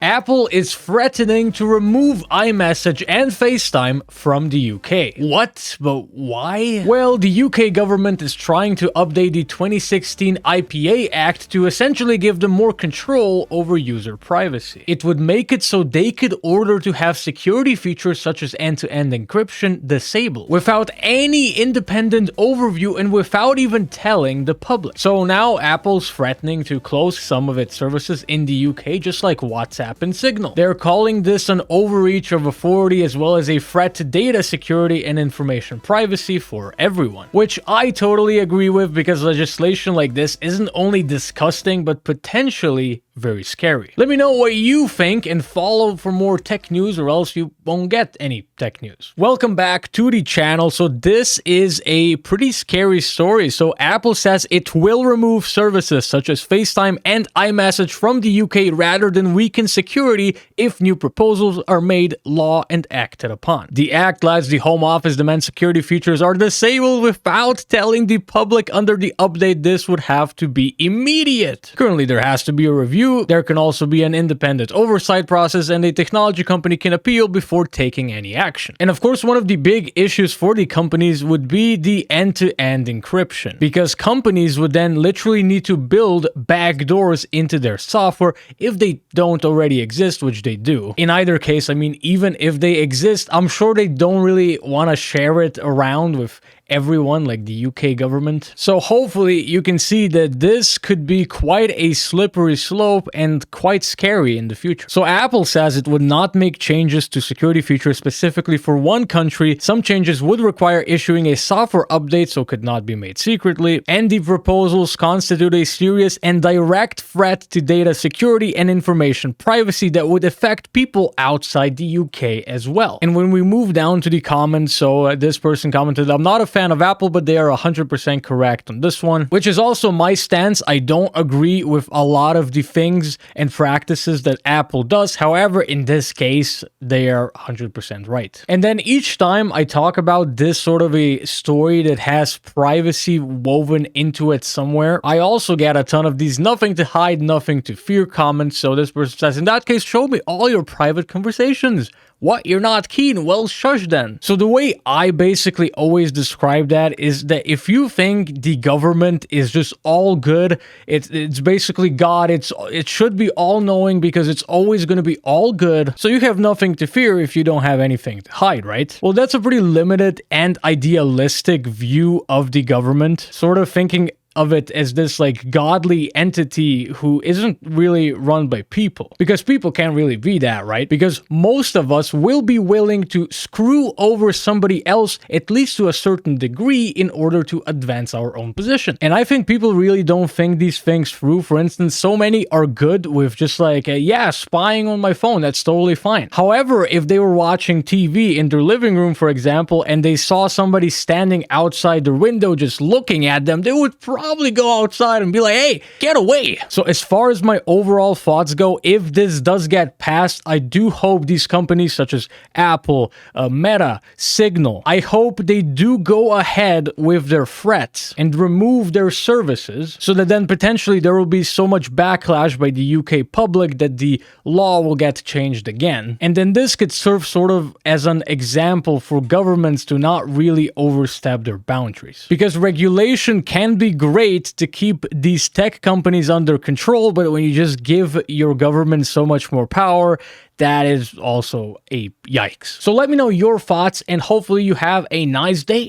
Apple is threatening to remove iMessage and FaceTime from the UK. What? But why? Well, the UK government is trying to update the 2016 IPA Act to essentially give them more control over user privacy. It would make it so they could order to have security features such as end-to-end encryption disabled, without any independent overview and without even telling the public. So now Apple's threatening to close some of its services in the UK, just like WhatsApp and Signal. They're calling this an overreach of authority as well as a threat to data security and information privacy for everyone, which I totally agree with, because legislation like this isn't only disgusting but potentially very scary. Let me know what you think and follow for more tech news, or else you won't get any tech news. Welcome back to the channel. So this is a pretty scary story. So Apple says it will remove services such as FaceTime and iMessage from the UK rather than weaken security if new proposals are made law and acted upon. The act lets the Home Office demand security features are disabled without telling the public. Under the update, this would have to be immediate. Currently, there has to be a review. There can also be an independent oversight process, and a technology company can appeal before taking any action. And of course, one of the big issues for the companies would be the end-to-end encryption, because companies would then literally need to build backdoors into their software if they don't already exist, which they do. In either case, I mean, even if they exist, I'm sure they don't really want to share it around with everyone like the UK government. So hopefully you can see that this could be quite a slippery slope and quite scary in the future. So Apple says it would not make changes to security features specifically for one country. Some changes would require issuing a software update, so could not be made secretly. And the proposals constitute a serious and direct threat to data security and information privacy that would affect people outside the UK as well. And when we move down to the comments, so this person commented, "I'm not a fan of Apple, but they are 100% correct on this one," which is also my stance. I don't agree with a lot of the things and practices that Apple does. However, in this case, they are 100% right. And then each time I talk about this sort of a story that has privacy woven into it somewhere, I also get a ton of these nothing to hide, nothing to fear comments. So this person says, "In that case, show me all your private conversations." What? You're not keen? Well, shush then. So the way I basically always describe that is that if you think the government is just all good, it's basically God, it should be all-knowing because it's always going to be all good, so you have nothing to fear if you don't have anything to hide, right? Well, that's a pretty limited and idealistic view of the government, sort of thinking of it as this like godly entity who isn't really run by people, because people can't really be that, right? Because most of us will be willing to screw over somebody else, at least to a certain degree, in order to advance our own position. And I think people really don't think these things through. For instance, so many are good with just like, yeah, spying on my phone, that's totally fine. However, if they were watching TV in their living room, for example, and they saw somebody standing outside their window just looking at them, they would probably go outside and be like, "Hey, get away." So as far as my overall thoughts go, if this does get passed, I do hope these companies such as Apple, Meta, Signal, I hope they do go ahead with their threats and remove their services, so that then potentially there will be so much backlash by the UK public that the law will get changed again. And then this could serve sort of as an example for governments to not really overstep their boundaries. Because regulation can be great to keep these tech companies under control, but when you just give your government so much more power, that is also a yikes. So let me know your thoughts, and hopefully you have a nice day.